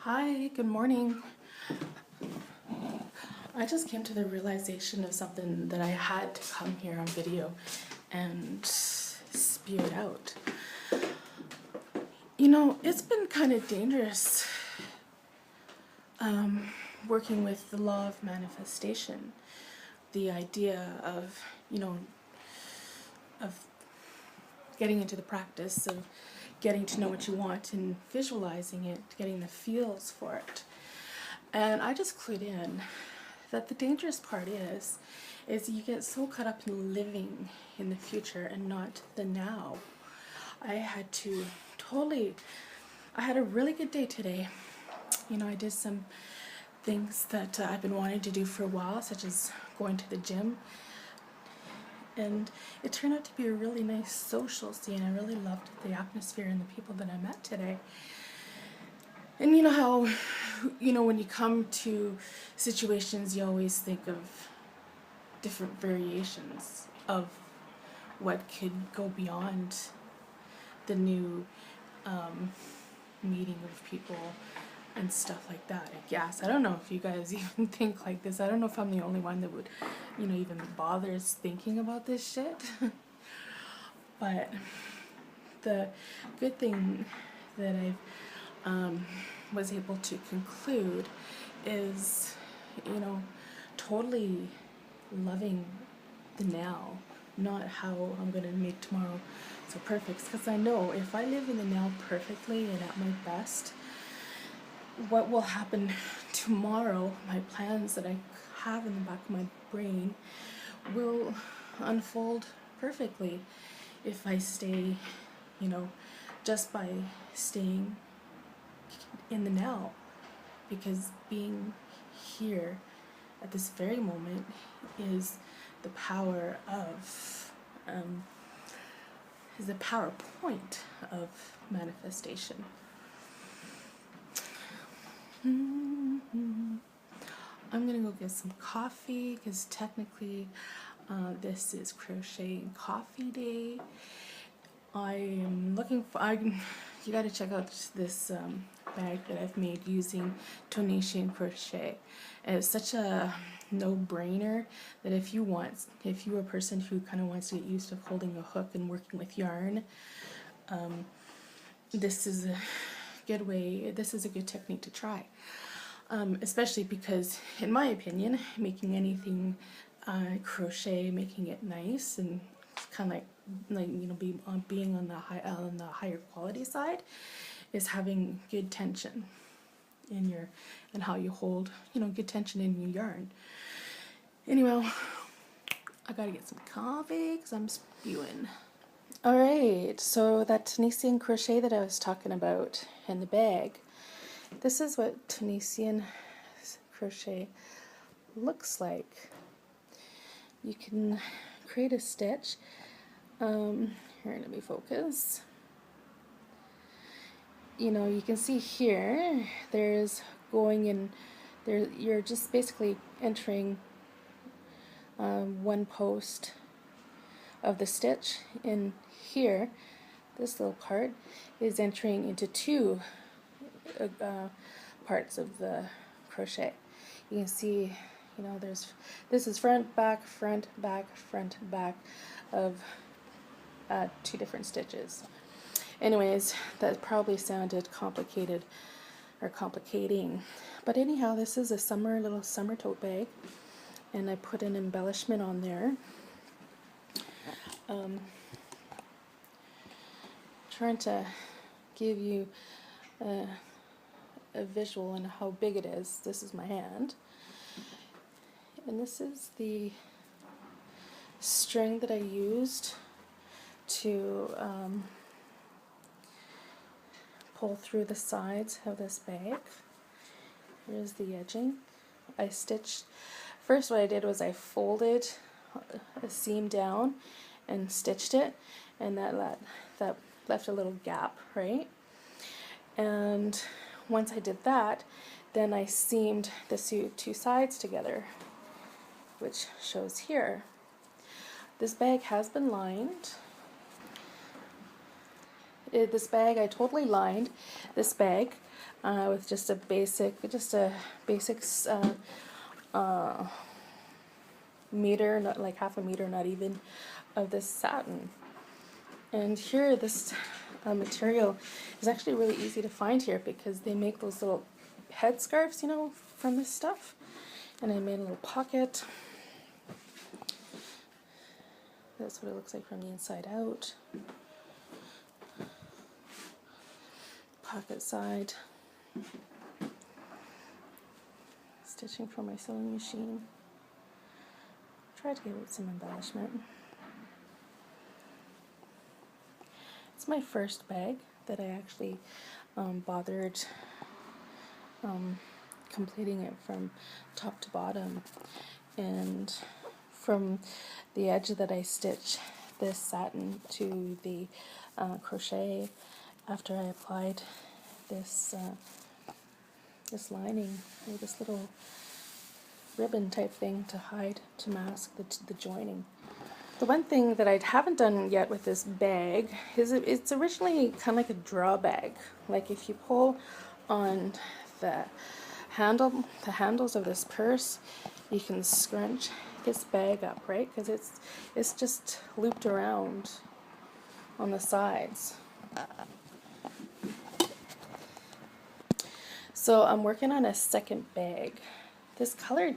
Hi, good morning. I just came to the realization of something that I had to come here on video and spew it out. You know, it's been kind of dangerous working with the law of manifestation. The idea of, of getting into the practice of getting to know what you want and visualizing it, getting the feels for it. And I just clued in that the dangerous part is you get so caught up in living in the future and not the now. I had a really good day today. You know, I did some things that I've been wanting to do for a while, such as going to the gym. And it turned out to be a really nice social scene. I really loved the atmosphere and the people that I met today. And you know how, when you come to situations, you always think of different variations of what could go beyond the new meeting of people and stuff like that. I guess. I don't know if you guys even think like this. I don't know if I'm the only one that would, even bothers thinking about this shit. But the good thing that I've was able to conclude is, totally loving the now, not how I'm going to make tomorrow so perfect. Because I know if I live in the now perfectly and at my best, what will happen tomorrow, my plans that I have in the back of my brain, will unfold perfectly if I stay, just by staying in the now. Because being here at this very moment is the power of, is the power point of manifestation. I'm gonna go get some coffee because technically this is crochet and coffee day. I'm looking for, you gotta check out this bag that I've made using Tunisian crochet. And it's such a no-brainer that if you're a person who kind of wants to get used to holding a hook and working with yarn, this is a good technique to try. Especially because, in my opinion, making anything crochet, making it nice and kind of being on the higher quality side, is having good tension in how you hold, good tension in your yarn. Anyway, I gotta get some coffee because I'm spewing. Alright, so that Tunisian crochet that I was talking about in the bag, this is what Tunisian crochet looks like. You can create a stitch. Here, let me focus. You can see here, there's going in there. You're just basically entering one post of the stitch. In here, this little part is entering into two parts of the crochet. You can see, this is front, back, front, back, front, back of two different stitches. Anyways, that probably sounded complicated or complicating. But anyhow, this is a little summer tote bag, and I put an embellishment on there. Trying to give you a visual on how big it is. This is my hand. And this is the string that I used to pull through the sides of this bag. Here's the edging. First what I did was I folded a seam down and stitched it, and that left a little gap, right? And once I did that, then I seamed the two sides together, which shows here. This bag has been lined. this bag, I totally lined this bag with just a basic meter, not like half a meter, not even, of this satin. And here, this material is actually really easy to find here because they make those little head scarves, you know, from this stuff. And I made a little pocket. That's what it looks like from the inside out. Pocket side. Stitching from my sewing machine. Try to give it some embellishment. It's my first bag that I actually bothered completing it from top to bottom, and from the edge that I stitch this satin to the crochet, after I applied this this lining, or this little ribbon type thing to mask the joining. The one thing that I haven't done yet with this bag is it's originally kind of like a draw bag. Like if you pull on the handles of this purse, you can scrunch this bag up, right? Because it's just looped around on the sides. So I'm working on a second bag. This color,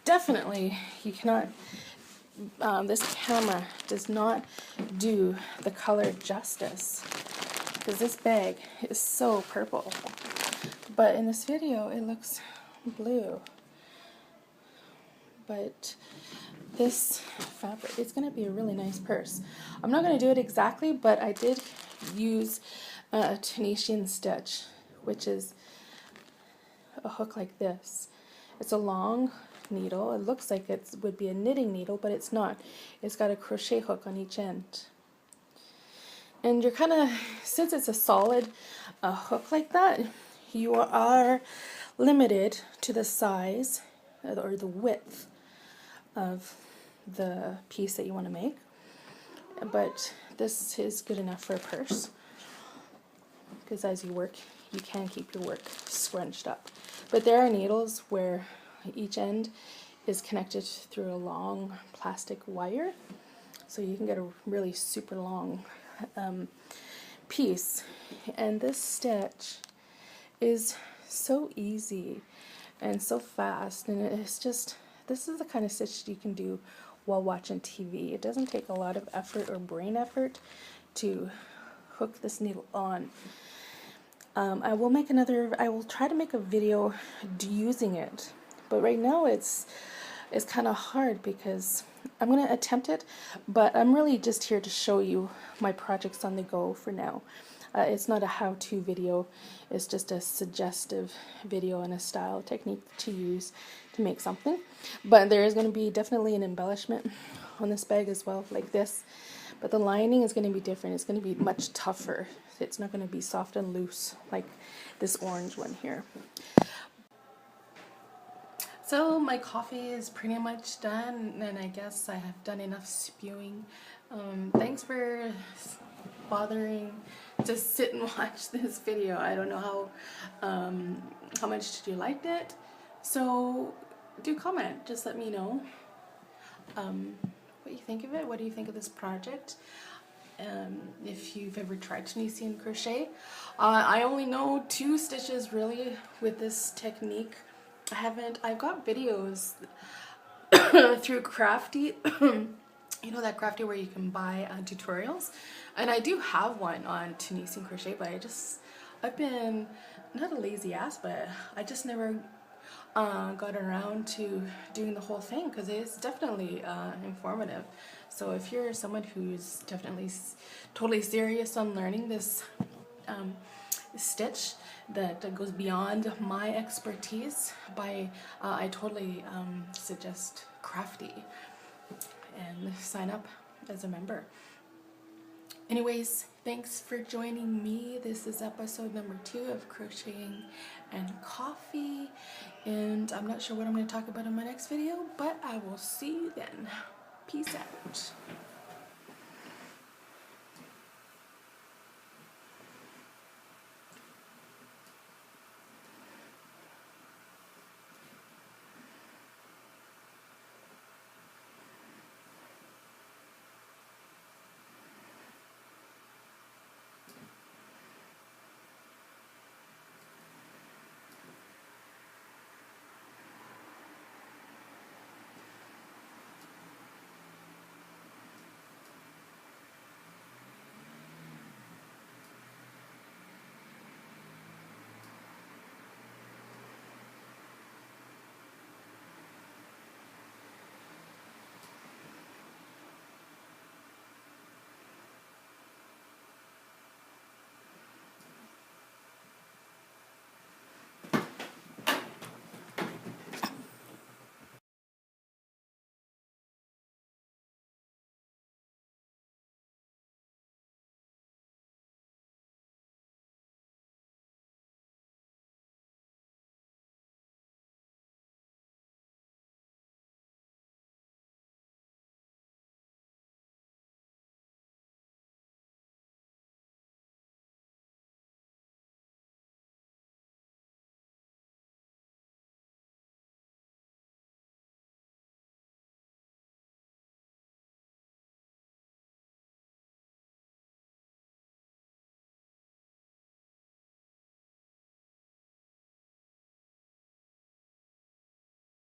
definitely, you cannot. This camera does not do the color justice, because this bag is so purple, but in this video it looks blue. But this fabric, it's going to be a really nice purse. I'm not going to do it exactly, but I did use a Tunisian stitch, which is a hook like this. It's a long needle. It looks like it would be a knitting needle, but it's not. It's got a crochet hook on each end. And you're kind of, since it's a solid hook like that, you are limited to the size or the width of the piece that you want to make. But this is good enough for a purse, because as you work, you can keep your work scrunched up. But there are needles where each end is connected through a long plastic wire, so you can get a really super long piece. And this stitch is so easy and so fast, and it's just, this is the kind of stitch you can do while watching TV. It doesn't take a lot of effort or brain effort to hook this needle on. I will try to make a video using it, but right now it's kind of hard because I'm going to attempt it, but I'm really just here to show you my projects on the go for now. It's not a how-to video, it's just a suggestive video and a style technique to use to make something. But there is going to be definitely an embellishment on this bag as well, like this. But the lining is going to be different. It's going to be much tougher. It's not going to be soft and loose like this orange one here. So my coffee is pretty much done, and I guess I have done enough spewing. Thanks for bothering to sit and watch this video. I don't know how much you liked it, so do comment. Just let me know what you think of it. What do you think of this project? If you've ever tried Tunisian crochet. I only know 2 stitches really with this technique. I've got videos through Crafty, you know that Crafty where you can buy tutorials, and I do have one on Tunisian crochet, but I've been not a lazy ass, but I just never got around to doing the whole thing, because it's definitely informative. So if you're someone who's definitely totally serious on learning this stitch that goes beyond my expertise, I totally suggest Crafty and sign up as a member. Anyways, thanks for joining me. This is episode number 2 of Crocheting and Coffee, and I'm not sure what I'm going to talk about in my next video, but I will see you then. Peace out.